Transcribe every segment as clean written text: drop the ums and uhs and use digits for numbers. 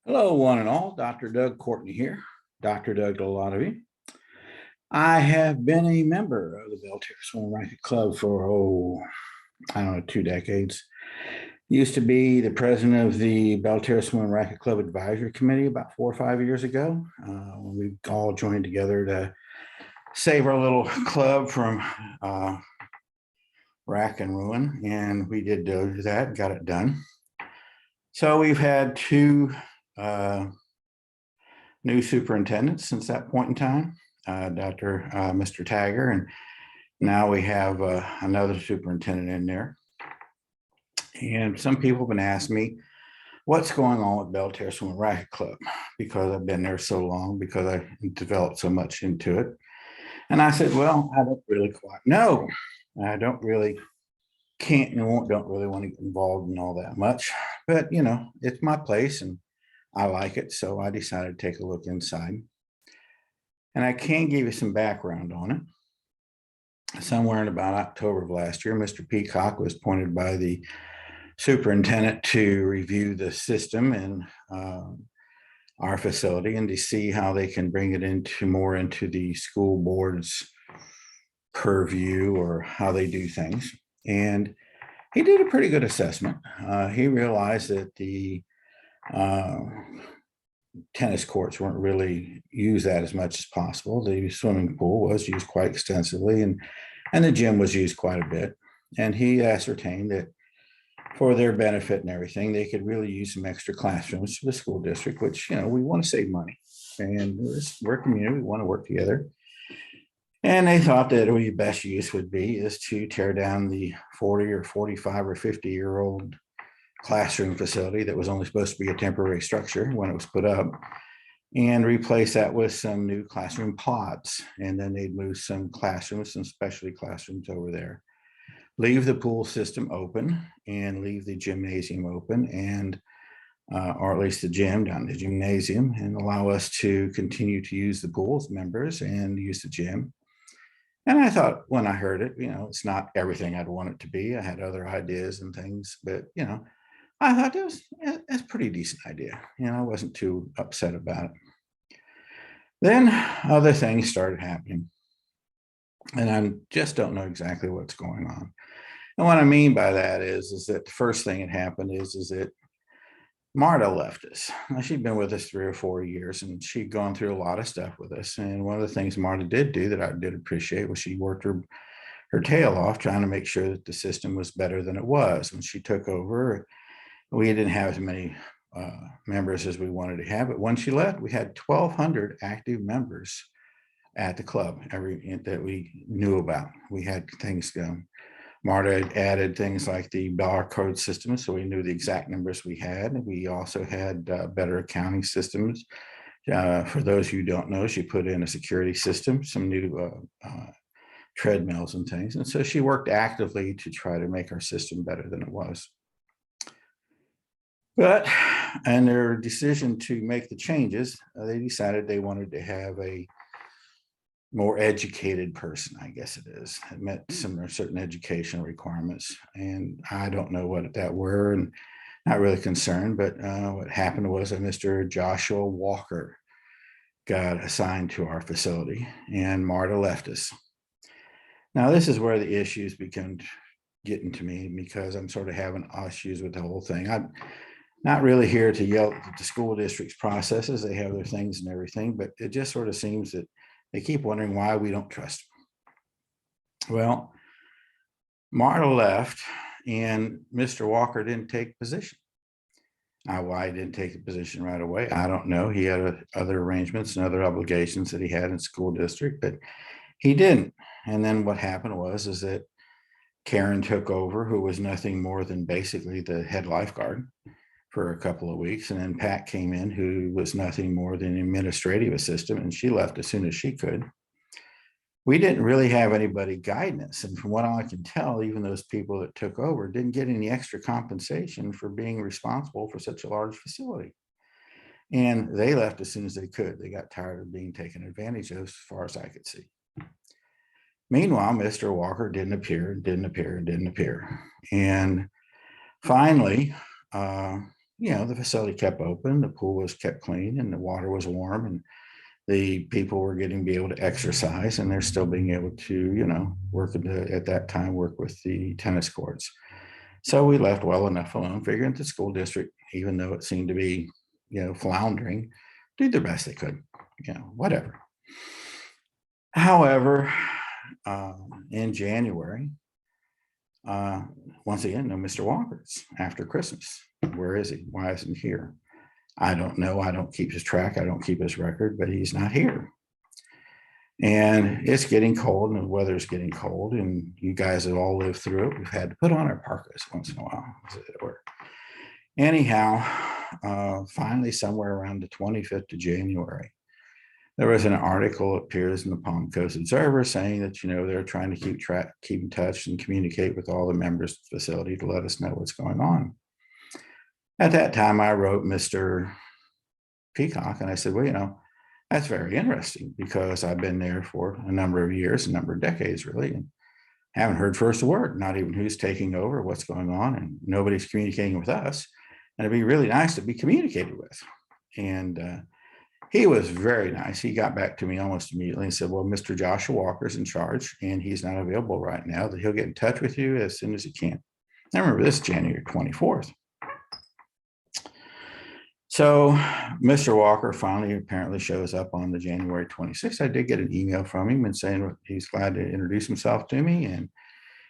Hello, one and all. Dr. Doug Courtney here. Dr. Doug to a lot of you. I have been a member of the Belle Terre Swim Racquet Club for, I don't know, 2 decades. Used to be the president of the Belle Terre Swim Racquet Club Advisory Committee about 4 or 5 years ago. When we all joined together to save our little club from rack and ruin. And we did do that, got it done. So we've had two new superintendents since that point in time, Mr. Tagger, and now we have another superintendent in there. And some people have been asking me what's going on with Belle Terre Swim Racquet Club, because I've been there so long, because I developed so much into it. And I said, well, I don't really quite know. I don't really don't really want to get involved in all that much, but it's my place and I like it. So I decided to take a look inside, and I can give you some background on it. Somewhere in about October of last year, Mr. Peacock was appointed by the superintendent to review the system in our facility and to see how they can bring it into the school board's purview or how they do things. And he did a pretty good assessment. He realized that the tennis courts weren't really used that as much as possible. The swimming pool was used quite extensively, and the gym was used quite a bit. And he ascertained that for their benefit and everything, they could really use some extra classrooms for the school district, which, we want to save money. And we're a community, we want to work together. And they thought that the best use would be is to tear down the 40 or 45 or 50-year-old classroom facility that was only supposed to be a temporary structure when it was put up, and replace that with some new classroom pods. And then they'd move some classrooms, some specialty classrooms over there, leave the pool system open and leave the gymnasium open, and or at least the gym down the gymnasium, and allow us to continue to use the pool as members and use the gym. And I thought, when I heard it, it's not everything I'd want it to be. I had other ideas and things, but I thought that's a pretty decent idea. I wasn't too upset about it. Then other things started happening, and I just don't know exactly what's going on. And what I mean by that is that the first thing that happened is that Marta left us. Now, she'd been with us 3 or 4 years, and she'd gone through a lot of stuff with us. And one of the things Marta did do that I did appreciate was she worked her tail off trying to make sure that the system was better than it was. When she took over, we didn't have as many members as we wanted to have. But when she left, we had 1,200 active members at the club that we knew about. We had things going. Marta added things like the barcode system, so we knew the exact numbers we had. We also had better accounting systems. For those who don't know, she put in a security system, some new treadmills and things. And so she worked actively to try to make our system better than it was. But in their decision to make the changes, they decided they wanted to have a more educated person, I guess it is. It met some certain educational requirements, and I don't know what that were, and not really concerned. But what happened was that Mr. Joshua Walker got assigned to our facility, and Marta left us. Now, this is where the issues began getting to me, because I'm sort of having issues with the whole thing. I'm not really here to yell at the school district's processes. They have their things and everything, but it just sort of seems that they keep wondering why we don't trust them. Well, Marta left, and Mr. Walker didn't take position. Now, why he didn't take a position right away, I don't know. He had other arrangements and other obligations that he had in school district, but he didn't. And then what happened was that Karen took over, who was nothing more than basically the head lifeguard, for a couple of weeks. And then Pat came in, who was nothing more than an administrative assistant, and she left as soon as she could. We didn't really have anybody guiding us. And from what I can tell, even those people that took over didn't get any extra compensation for being responsible for such a large facility. And they left as soon as they could. They got tired of being taken advantage of, as far as I could see. Meanwhile, Mr. Walker didn't appear. And finally, the facility kept open, the pool was kept clean, and the water was warm, and the people were getting to be able to exercise, and they're still being able to, work at that time, work with the tennis courts. So we left well enough alone, figuring the school district, even though it seemed to be, floundering, did their best they could, whatever. However, in January, uh, once again, no Mr. Walker's after Christmas. Where is he? Why isn't he here? I don't know. I don't keep his track. I don't keep his record, but he's not here. And it's getting cold, and the weather's getting cold, and you guys have all lived through it. We've had to put on our parkas once in a while. Anyhow, finally, somewhere around the 25th of January, there was an article that appears in the Palm Coast Observer saying that, they're trying to keep in touch and communicate with all the members of the facility to let us know what's going on. At that time, I wrote Mr. Peacock, and I said, well, that's very interesting, because I've been there for a number of years, a number of decades, really, and haven't heard first a word, not even who's taking over, what's going on, and nobody's communicating with us. And it'd be really nice to be communicated with. And he was very nice. He got back to me almost immediately and said, well, Mr. Joshua Walker's in charge, and he's not available right now, that he'll get in touch with you as soon as he can. I remember this, January 24th. So Mr. Walker finally apparently shows up on the January 26th. I did get an email from him and saying he's glad to introduce himself to me, and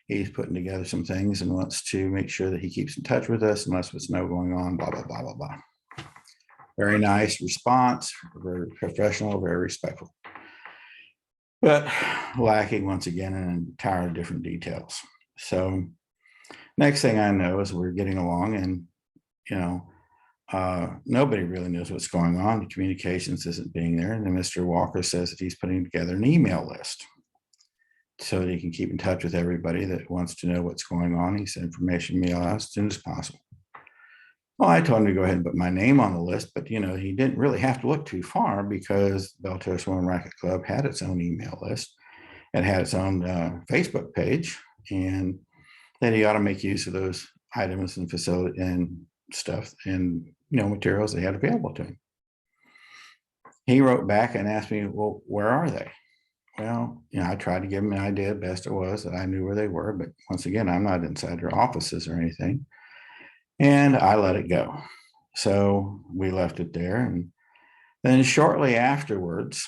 he's putting together some things and wants to make sure that he keeps in touch with us unless what's no going on, blah, blah, blah, blah, blah. Very nice response, very professional, very respectful, but lacking once again in entirely different details. So next thing I know is we're getting along, and, nobody really knows what's going on. The communications isn't being there. And then Mr. Walker says that he's putting together an email list so that he can keep in touch with everybody that wants to know what's going on. He said information mail out as soon as possible. Well, I told him to go ahead and put my name on the list, but he didn't really have to look too far, because Belle Terre Swim and Racquet Club had its own email list. It had its own Facebook page, and that he ought to make use of those items and facility and stuff and materials they had available to him. He wrote back and asked me, well, where are they? Well, I tried to give him an idea best it was that I knew where they were, but once again, I'm not inside their offices or anything. And I let it go. So we left it there. And then shortly afterwards,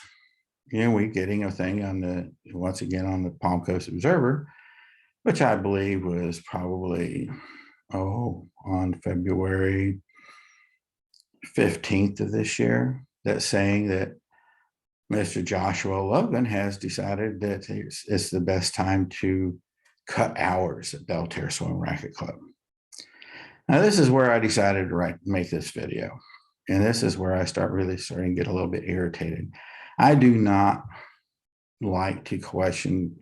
we getting a thing once again on the Palm Coast Observer, which I believe was probably, on February 15th of this year, that's saying that Mr. Joshua Logan has decided that it's the best time to cut hours at Belle Terre Swim and Racquet Club. Now, this is where I decided to make this video. And this is where I starting to get a little bit irritated. I do not like to question,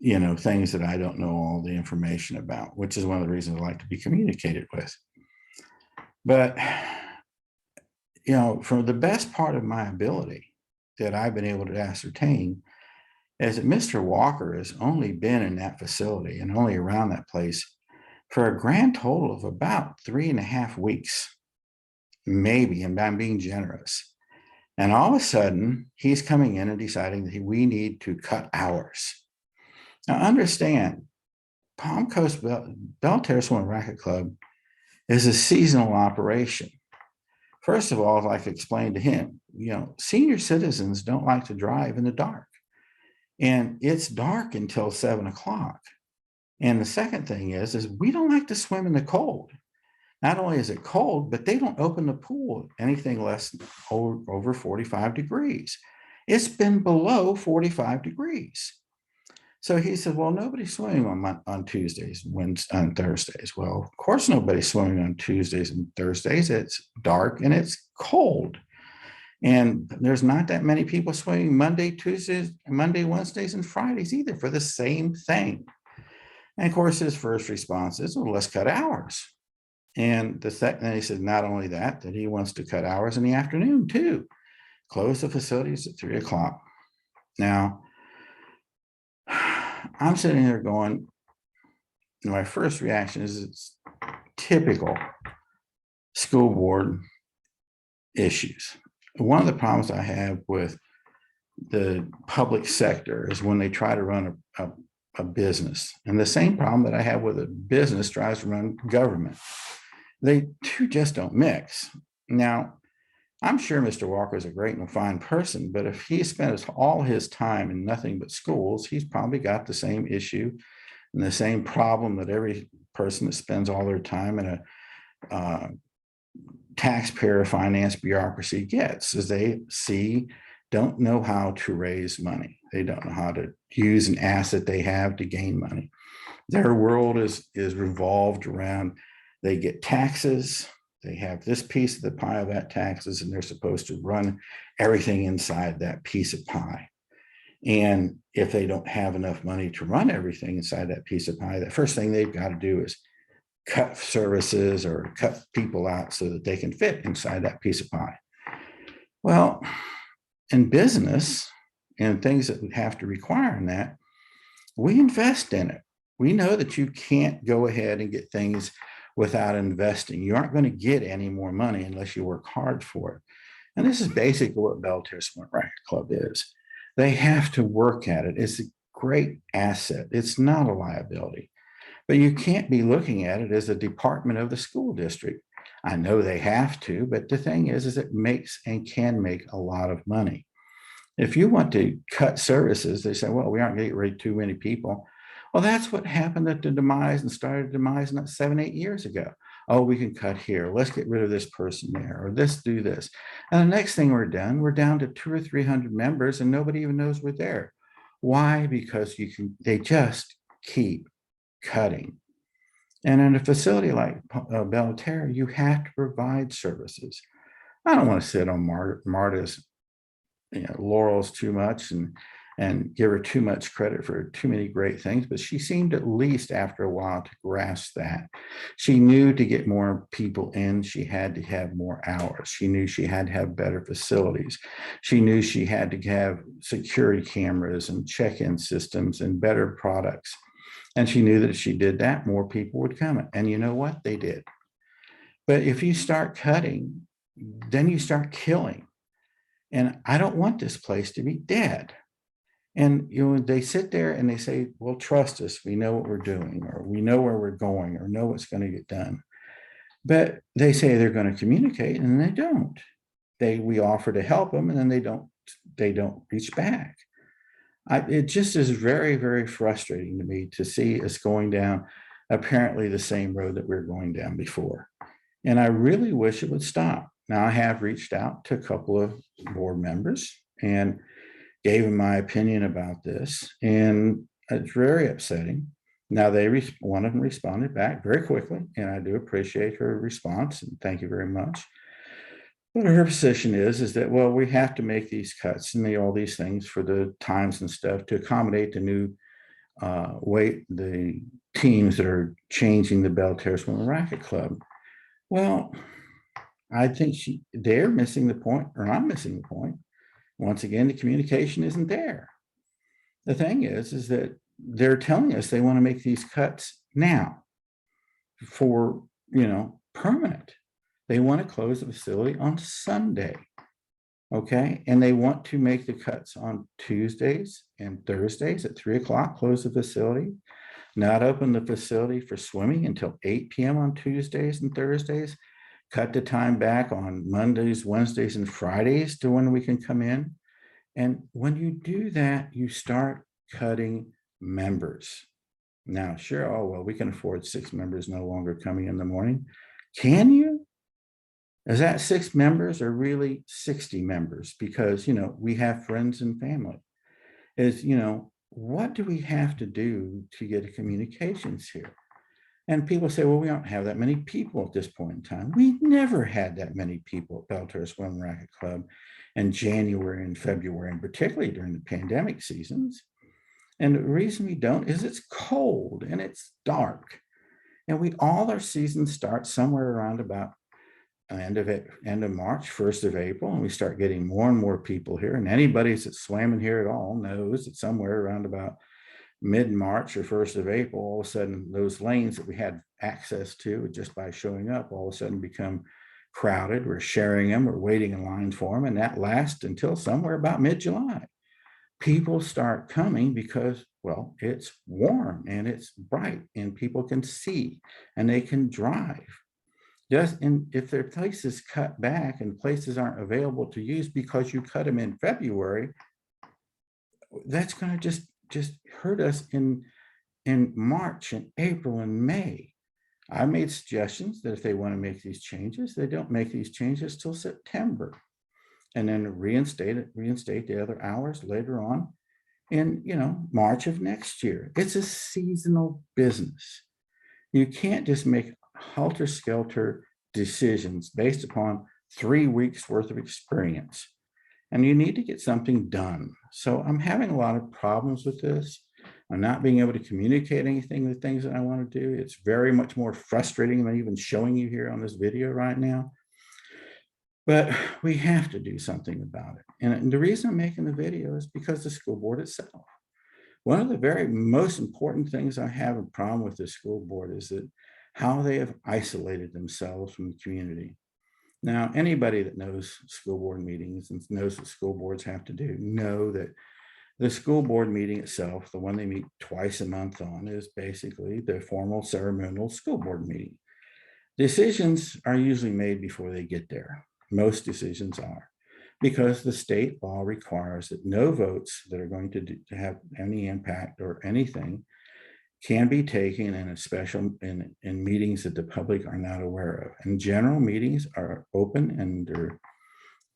things that I don't know all the information about, which is one of the reasons I like to be communicated with. But, for the best part of my ability that I've been able to ascertain is that Mr. Walker has only been in that facility and only around that place for a grand total of about 3.5 weeks, maybe, and I'm being generous. And all of a sudden, he's coming in and deciding that we need to cut hours. Now, understand, Palm Coast Belle Terre Swim and Racquet Club is a seasonal operation. First of all, like I explained to him, senior citizens don't like to drive in the dark. And it's dark until 7 o'clock. And the second thing is we don't like to swim in the cold. Not only is it cold, but they don't open the pool anything less than over 45 degrees. It's been below 45 degrees. So he said, well, nobody's swimming on Tuesdays, Wednesdays, and Thursdays. Well, of course, nobody's swimming on Tuesdays and Thursdays. It's dark and it's cold. And there's not that many people swimming Monday, Tuesdays, Monday, Wednesdays, and Fridays either for the same thing. And of course, his first response is, well, let's cut hours. And then he said, not only that he wants to cut hours in the afternoon too. Close the facilities at 3 o'clock. Now, I'm sitting there going, my first reaction is it's typical school board issues. One of the problems I have with the public sector is when they try to run a business, and the same problem that I have with a business tries to run government. They two just don't mix. Now, I'm sure Mr. Walker is a great and fine person, but if he spent all his time in nothing but schools, he's probably got the same issue and the same problem that every person that spends all their time in a taxpayer finance bureaucracy gets, is they don't know how to raise money. They don't know how to use an asset they have to gain money. Their world is revolved around, they get taxes, they have this piece of the pie of that taxes, and they're supposed to run everything inside that piece of pie. And if they don't have enough money to run everything inside that piece of pie, the first thing they've got to do is cut services or cut people out so that they can fit inside that piece of pie. Well, in business and things that we have to require in that, we invest in it. We know that you can't go ahead and get things without investing. You aren't going to get any more money unless you work hard for it. And this is basically what Belle Terre Racquet Club is. They have to work at it. It's a great asset. It's not a liability. But you can't be looking at it as a department of the school district. I know they have to, but the thing is it makes and can make a lot of money. If you want to cut services, they say, well, we aren't going to get rid of too many people. Well, that's what happened at the demise and started demise not 7-8 years ago. Oh, we can cut here. Let's get rid of this person there, or let's do this. And the next thing we're down to 200 or 300 members, and nobody even knows we're there. Why? Because they just keep cutting. And in a facility like Belle Terre, you have to provide services. I don't want to sit on Marta's laurels too much and give her too much credit for too many great things, but she seemed at least after a while to grasp that. She knew to get more people in, she had to have more hours. She knew she had to have better facilities. She knew she had to have security cameras and check-in systems and better products. And she knew that if she did that, more people would come. And you know what? They did. But if you start cutting, then you start killing. And I don't want this place to be dead. And they sit there and they say, well, trust us. We know what we're doing, or we know where we're going, or know what's going to get done. But they say they're going to communicate, and they don't. We offer to help them, and then they don't reach back. It just is very, very frustrating to me to see us going down apparently the same road that we were going down before. And I really wish it would stop. Now, I have reached out to a couple of board members and gave them my opinion about this, and it's very upsetting. Now, one of them responded back very quickly, and I do appreciate her response, and thank you very much. But her position is that, well, we have to make these cuts and all these things for the times and stuff to accommodate the new the teams that are changing the Belle Terre Racquet Club. Well, I think they're missing the point, or I'm missing the point. Once again, the communication isn't there. The thing is that they're telling us they want to make these cuts now for, permanent. They want to close the facility on Sunday. Okay. And they want to make the cuts on Tuesdays and Thursdays at 3:00, close the facility, not open the facility for swimming until 8 p.m. on Tuesdays and Thursdays, cut the time back on Mondays, Wednesdays, and Fridays to when we can come in. And when you do that, you start cutting members. Now, sure, oh, well, we can afford 6 members no longer coming in the morning. Can you? Is that 6 members or really 60 members? Because, we have friends and family. What do we have to do to get a communications here? And people say, well, we don't have that many people at this point in time. We never had that many people at Belle Terre Swim Racquet Club in January and February, and particularly during the pandemic seasons. And the reason we don't is it's cold and it's dark. And all our seasons start somewhere around about end of March, 1st of April, and we start getting more and more people here. And anybody that's swam in here at all knows that somewhere around about mid-March or 1st of April, all of a sudden those lanes that we had access to just by showing up all of a sudden become crowded. We're sharing them. We're waiting in line for them. And that lasts until somewhere about mid-July. People start coming because, well, it's warm and it's bright and people can see and they can drive. Just and if their places cut back and places aren't available to use because you cut them in February, that's going to just hurt us in March and April and May. I made suggestions that if they want to make these changes, they don't make these changes till September, and then reinstate the other hours later on in March of next year. It's a seasonal business. You can't just make helter-skelter decisions based upon 3 weeks worth of experience, and you need to get something done. So I'm having a lot of problems with this. I'm not being able to communicate anything, the things that I want to do. It's very much more frustrating than even showing you here on this video right now. But we have to do something about it. And the reason I'm making the video is because the school board itself. One of the very most important things I have a problem with the school board is that how they have isolated themselves from the community. Now, anybody that knows school board meetings and knows what school boards have to do know that the school board meeting itself, the one they meet twice a month on, is basically the formal ceremonial school board meeting. Decisions are usually made before they get there. Most decisions are, because the state law requires that no votes that are going to have any impact or anything can be taken in a special in meetings that the public are not aware of. And general meetings are open and they're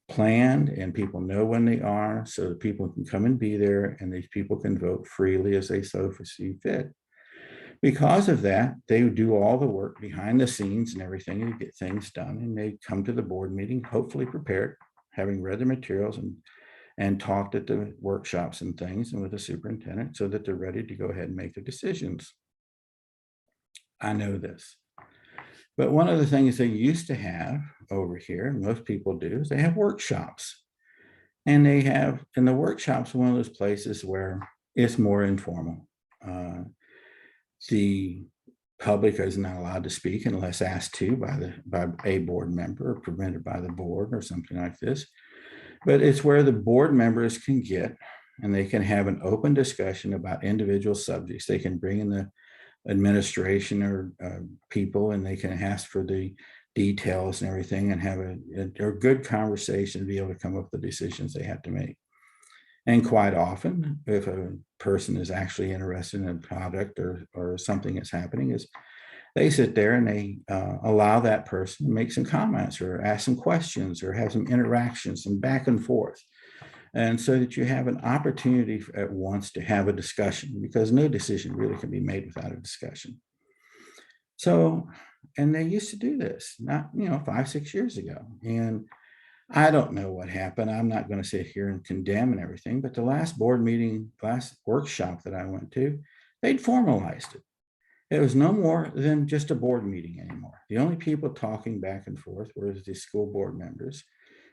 planned and people know when they are, so that people can come and be there and these people can vote freely as they so see fit. Because of that, they do all the work behind the scenes and everything to get things done, and they come to the board meeting hopefully prepared, having read the materials and talked at the workshops and things and with the superintendent, so that they're ready to go ahead and make the decisions. I know this. But one of the things they used to have over here, most people do, is they have workshops. And they have, in the workshops, one of those places where it's more informal. The public is not allowed to speak unless asked to by a board member or permitted by the board or something like this. But it's where the board members can get and they can have an open discussion about individual subjects. They can bring in the administration or people, and they can ask for the details and everything and have a good conversation to be able to come up with the decisions they have to make. And quite often, if a person is actually interested in a product or something that's happening, is they sit there and they allow that person to make some comments or ask some questions or have some interactions and back and forth. And so that you have an opportunity at once to have a discussion, because no decision really can be made without a discussion. So, and they used to do this, not 5, 6 years ago. And I don't know what happened. I'm not going to sit here and condemn and everything, but the last board meeting, last workshop that I went to, they'd formalized it. It was no more than just a board meeting anymore. The only people talking back and forth were the school board members.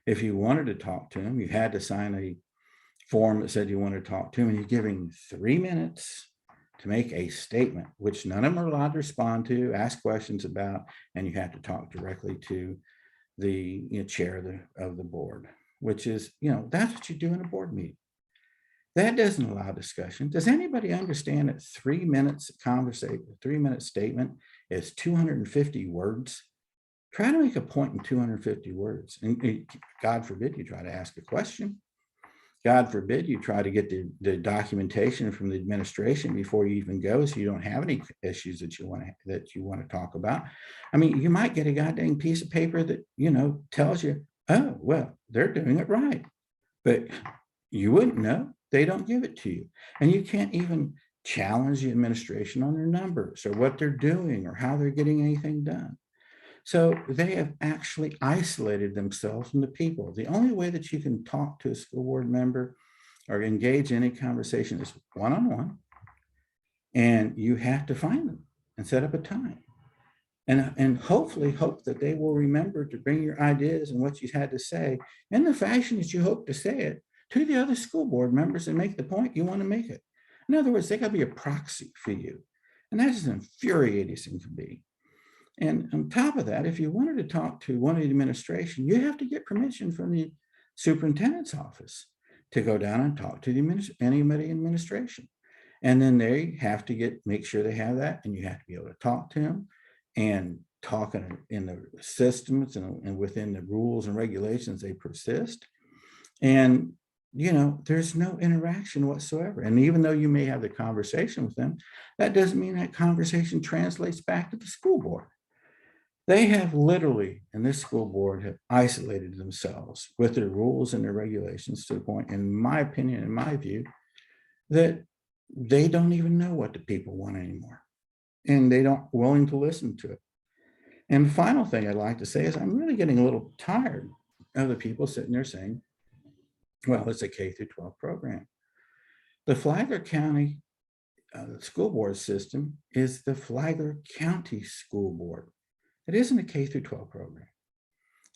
If you wanted to talk to them, you had to sign a form that said you wanted to talk to them, and you're giving 3 minutes to make a statement, which none of them are allowed to respond to, ask questions about, and you have to talk directly to the chair of the board, which is, that's what you do in a board meeting. That doesn't allow discussion. Does anybody understand that 3 minutes conversation, 3-minute statement is 250 words? Try to make a point in 250 words. And God forbid you try to ask a question. God forbid you try to get the documentation from the administration before you even go, so you don't have any issues that you want to talk about. I mean, you might get a goddamn piece of paper that tells you, oh, well, they're doing it right, but you wouldn't know. They don't give it to you, and you can't even challenge the administration on their numbers or what they're doing or how they're getting anything done. So they have actually isolated themselves from the people. The only way that you can talk to a school board member or engage in any conversation is one-on-one, and you have to find them and set up a time. And hopefully hope that they will remember to bring your ideas and what you had to say in the fashion that you hope to say it to the other school board members and make the point you want to make it. In other words, they got to be a proxy for you. And that is infuriating as it can be. And on top of that, if you wanted to talk to one of the administration, you have to get permission from the superintendent's office to go down and talk to anybody in administration. And then they have to make sure they have that, and you have to be able to talk to them and talk in the systems and within the rules and regulations they persist. And there's no interaction whatsoever. And even though you may have the conversation with them, that doesn't mean that conversation translates back to the school board. They have literally, and this school board have isolated themselves with their rules and their regulations to the point, in my opinion, in my view, that they don't even know what the people want anymore. And they don't willing to listen to it. And the final thing I'd like to say is I'm really getting a little tired of the people sitting there saying, well, it's a K through 12 program. The Flagler County school board system is the Flagler County School Board. It isn't a K through 12 program.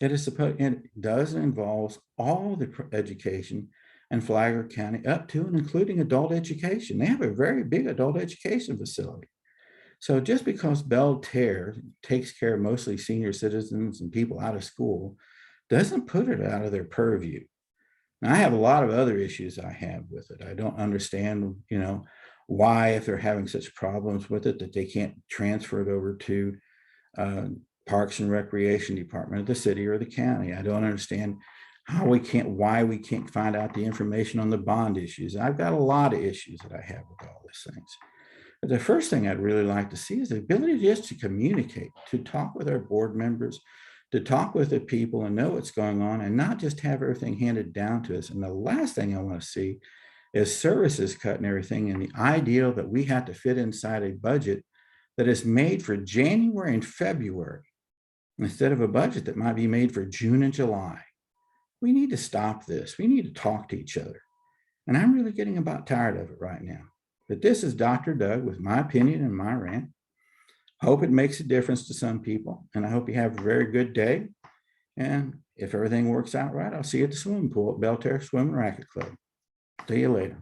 It is supposed, and it does involve all the education in Flagler County up to and including adult education. They have a very big adult education facility. So just because Belle Terre takes care of mostly senior citizens and people out of school doesn't put it out of their purview. Now, I have a lot of other issues I have with it. I don't understand, why, if they're having such problems with it, that they can't transfer it over to Parks and Recreation Department of the city or the county. I don't understand why we can't find out the information on the bond issues. I've got a lot of issues that I have with all these things. But the first thing I'd really like to see is the ability just to communicate, to talk with our board members, to talk with the people and know what's going on and not just have everything handed down to us. And the last thing I want to see is services cut and everything, and the ideal that we have to fit inside a budget that is made for January and February instead of a budget that might be made for June and July. We need to stop this. We need to talk to each other. And I'm really getting about tired of it right now. But this is Dr. Doug with my opinion and my rant. Hope it makes a difference to some people. And I hope you have a very good day. And if everything works out right, I'll see you at the swimming pool at Belle Terre Swim and Racquet Club. See you later.